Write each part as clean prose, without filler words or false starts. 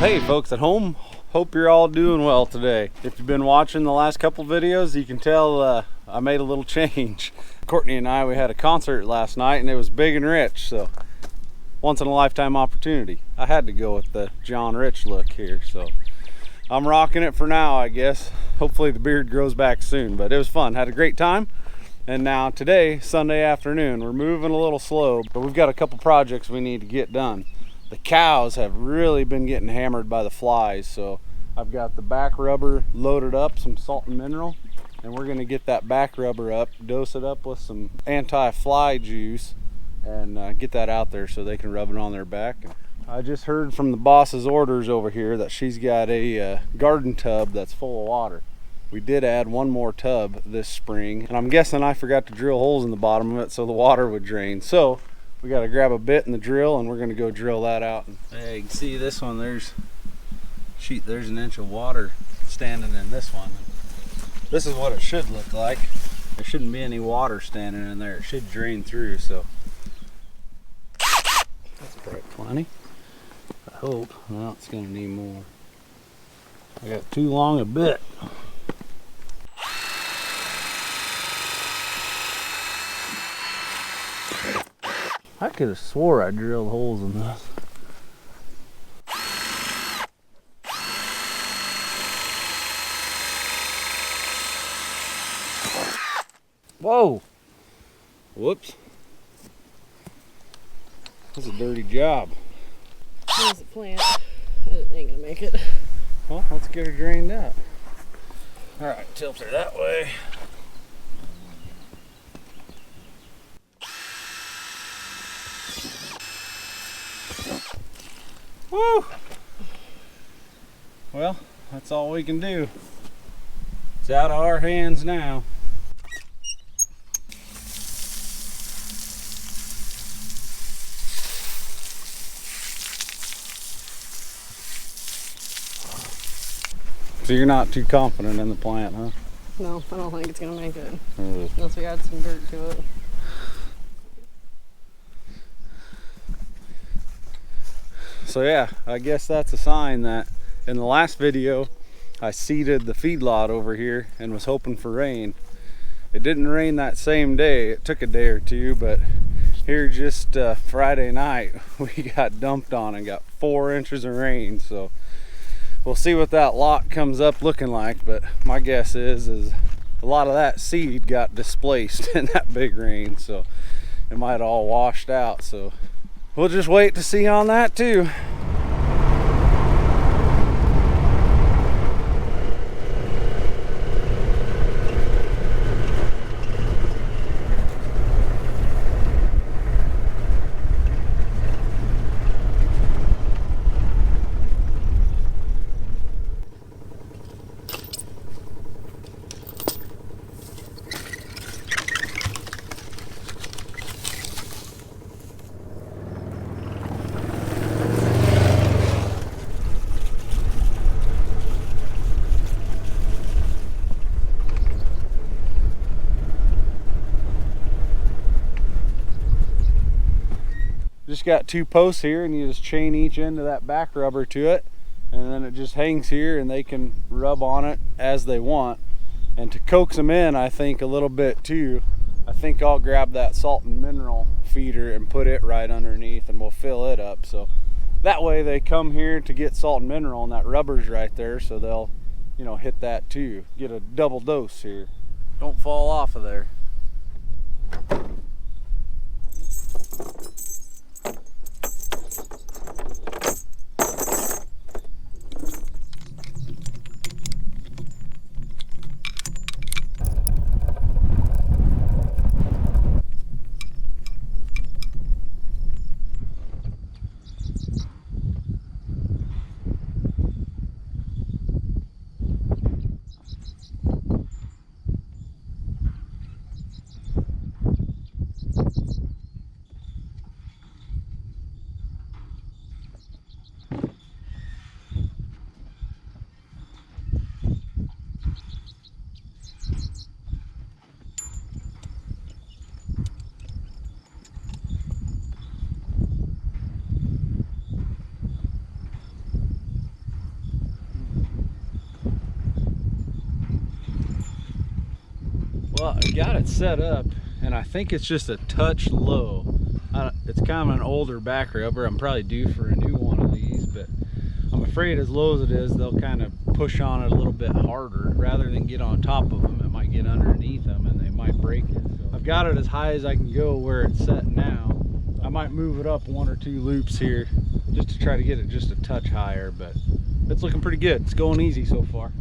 Hey folks at home, hope you're all doing well today. If you've been watching the last couple videos, you can tell I made a little change. Courtney and I, we had a concert last night and it was big and rich, so once in a lifetime opportunity. I had to go with the John Rich look here, so I'm rocking it for now, I guess. Hopefully the beard grows back soon, but it was fun, had a great time. And now today, Sunday afternoon, we're moving a little slow, but we've got a couple projects we need to get done. The cows have really been getting hammered by the flies, so I've got the back rubber loaded up, some salt and mineral, and we're gonna get that back rubber up, dose it up with some anti-fly juice, and get that out there so they can rub it on their back. I just heard from the boss's orders over here that she's got a garden tub that's full of water. We did add one more tub this spring, and I'm guessing I forgot to drill holes in the bottom of it so the water would drain. So we got to grab a bit and the drill, and we're going to go drill that out. Hey, you can see this one, there's an inch of water standing in this one. This is what it should look like. There shouldn't be any water standing in there. It should drain through, so that's probably plenty. I hope. Well, it's going to need more. I got too long a bit. I could have swore I drilled holes in this. Whoa! Whoops. That's a dirty job. There's a plant. It ain't gonna make it. Well, let's get her drained out. Alright, tilt her that way. Woo! Well, that's all we can do. It's out of our hands now. So you're not too confident in the plant, huh? No, I don't think it's gonna make it. Unless we add some dirt to it. So yeah, I guess that's a sign that in the last video I seeded the feedlot over here and was hoping for rain. It didn't rain that same day. It took a day or two, but here just Friday night we got dumped on and got 4 inches of rain. So we'll see what that lot comes up looking like, but my guess is a lot of that seed got displaced in that big rain, so it might all washed out. So we'll just wait to see on that too. Just got 2 posts here, and you just chain each end of that back rubber to it, and then it just hangs here and they can rub on it as they want. And to coax them in, I think a little bit too, I think I'll grab that salt and mineral feeder and put it right underneath, and we'll fill it up, so that way they come here to get salt and mineral, and that rubber's right there, so they'll, you know, hit that too, get a double dose here. Don't fall off of there. Well, I got it set up, and I think it's just a touch low. It's kind of an older back rubber. I'm probably due for a new one of these, but I'm afraid as low as it is, they'll kind of push on it a little bit harder. Rather than get on top of them, it might get underneath them and they might break it. So I've got it as high as I can go where it's set now. I might move it up 1 or 2 loops here just to try to get it just a touch higher, but it's looking pretty good. It's going easy so far.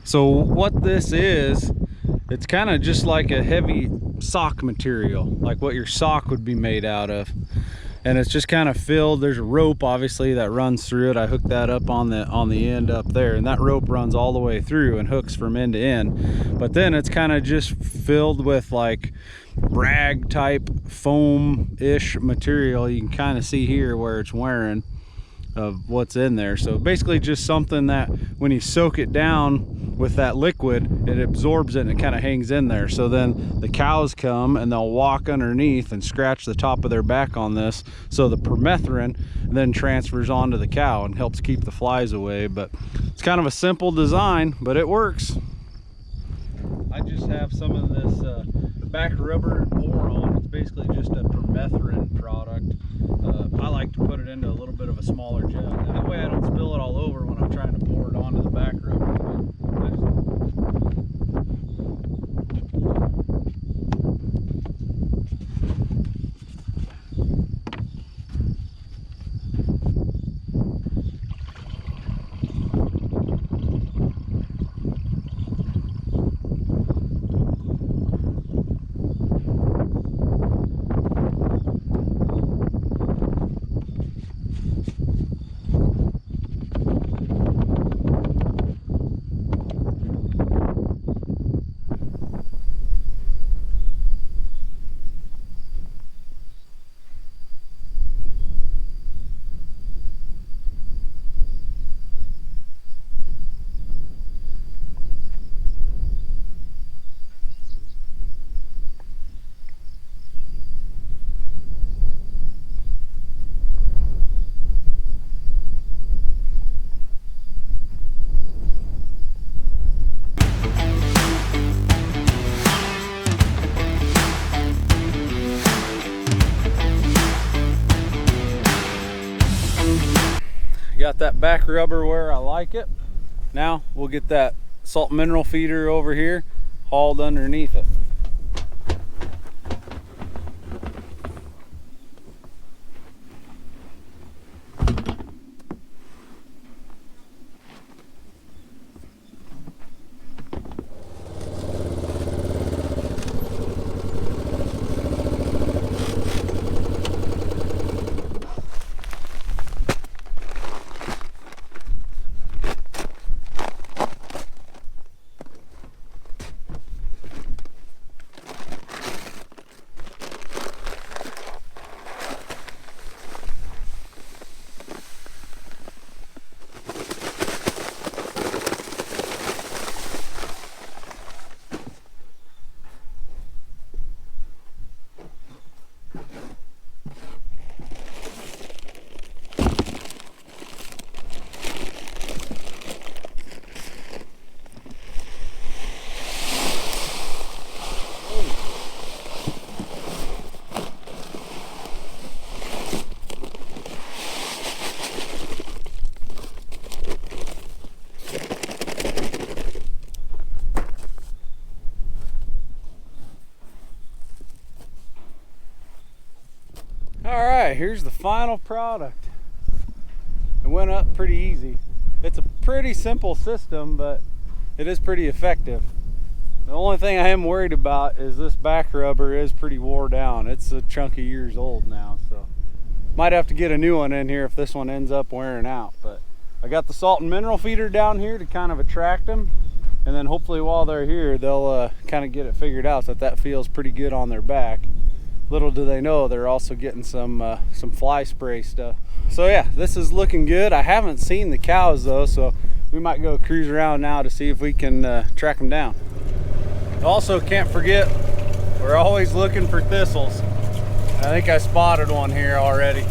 So what this is, it's kind of just like a heavy sock material, like what your sock would be made out of. And it's just kind of filled. There's a rope obviously that runs through it. I hooked that up on the end up there, and that rope runs all the way through and hooks from end to end. But then it's kind of just filled with like brag type foam-ish material. You can kind of see here where it's wearing of what's in there. So basically just something that when you soak it down with that liquid, it absorbs it and it kind of hangs in there. So then the cows come and they'll walk underneath and scratch the top of their back on this, so the permethrin then transfers onto the cow and helps keep the flies away. But it's kind of a simple design, but it works. I just have some of this back rubber boron. It's basically just a permethrin product. I like to put it into a little bit of a smaller jug. That way I don't spill it all over when I'm trying to pour it onto the back rubber. Got that back rubber where I like it. Now we'll get that salt mineral feeder over here hauled underneath it. right, here's the final product. It went up pretty easy. It's a pretty simple system, but it is pretty effective. The only thing I am worried about is this back rubber is pretty wore down. It's a chunk of years old now, so might have to get a new one in here if this one ends up wearing out. But I got the salt and mineral feeder down here to kind of attract them, and then hopefully while they're here they'll kind of get it figured out that feels pretty good on their back. Little do they know they're also getting some fly spray stuff. So yeah, this is looking good. I haven't seen the cows though, so we might go cruise around now to see if we can track them down. Also, can't forget, we're always looking for thistles. I think I spotted one here already.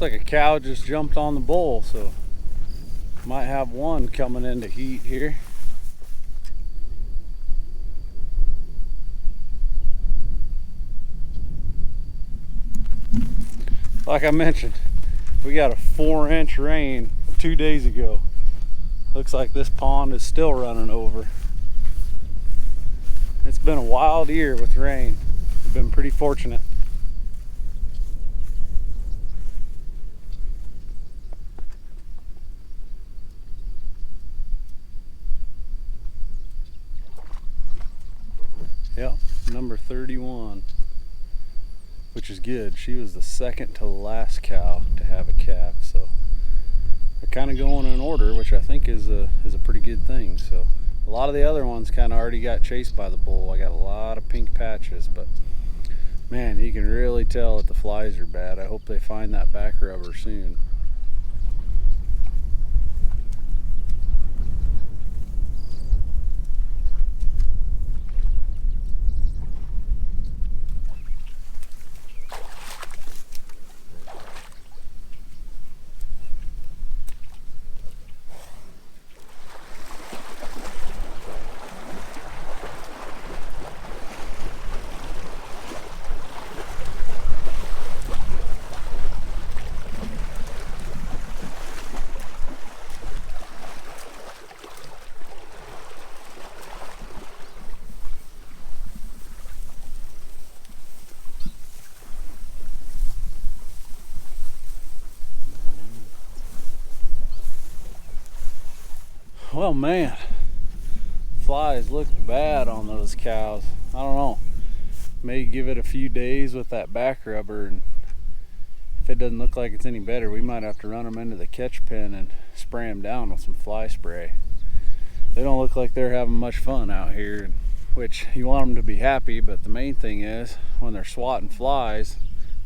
Like a cow just jumped on the bull, so might have one coming into heat here. Like I mentioned, we got a 4-inch rain 2 days ago. Looks like this pond is still running over. It's been a wild year with rain. We've been pretty fortunate. Yep, number 31, which is good. She was the second to last cow to have a calf, so they're kind of going in order, which I think is a pretty good thing. So a lot of the other ones kind of already got chased by the bull. I got a lot of pink patches, but man, you can really tell that the flies are bad. I hope they find that back rubber soon. Well, man, flies looked bad on those cows. I don't know, maybe give it a few days with that back rubber, and if it doesn't look like it's any better, we might have to run them into the catch pen and spray them down with some fly spray. They don't look like they're having much fun out here, which you want them to be happy, but the main thing is when they're swatting flies,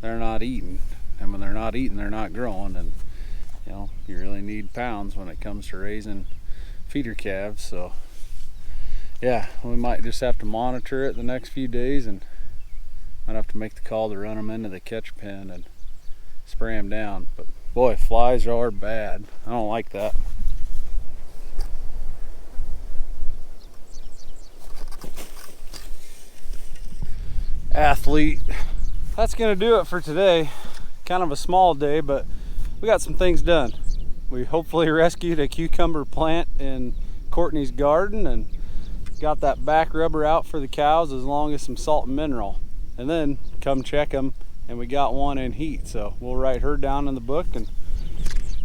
they're not eating, and when they're not eating, they're not growing, and you know, you really need pounds when it comes to raising feeder calves. So yeah, we might just have to monitor it the next few days and I'd have to make the call to run them into the catch pen and spray them down. But boy, flies are bad. I don't like that. Athlete. That's gonna do it for today. Kind of a small day, but we got some things done. We hopefully rescued a cucumber plant in Courtney's garden and got that back rubber out for the cows, as long as some salt and mineral. And then come check them, and we got one in heat, so we'll write her down in the book and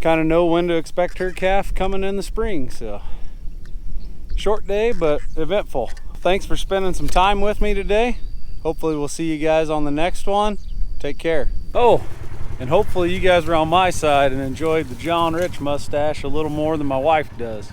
kind of know when to expect her calf coming in the spring. So short day, but eventful. Thanks for spending some time with me today. Hopefully we'll see you guys on the next one. Take care. Oh, and hopefully you guys were on my side and enjoyed the John Rich mustache a little more than my wife does.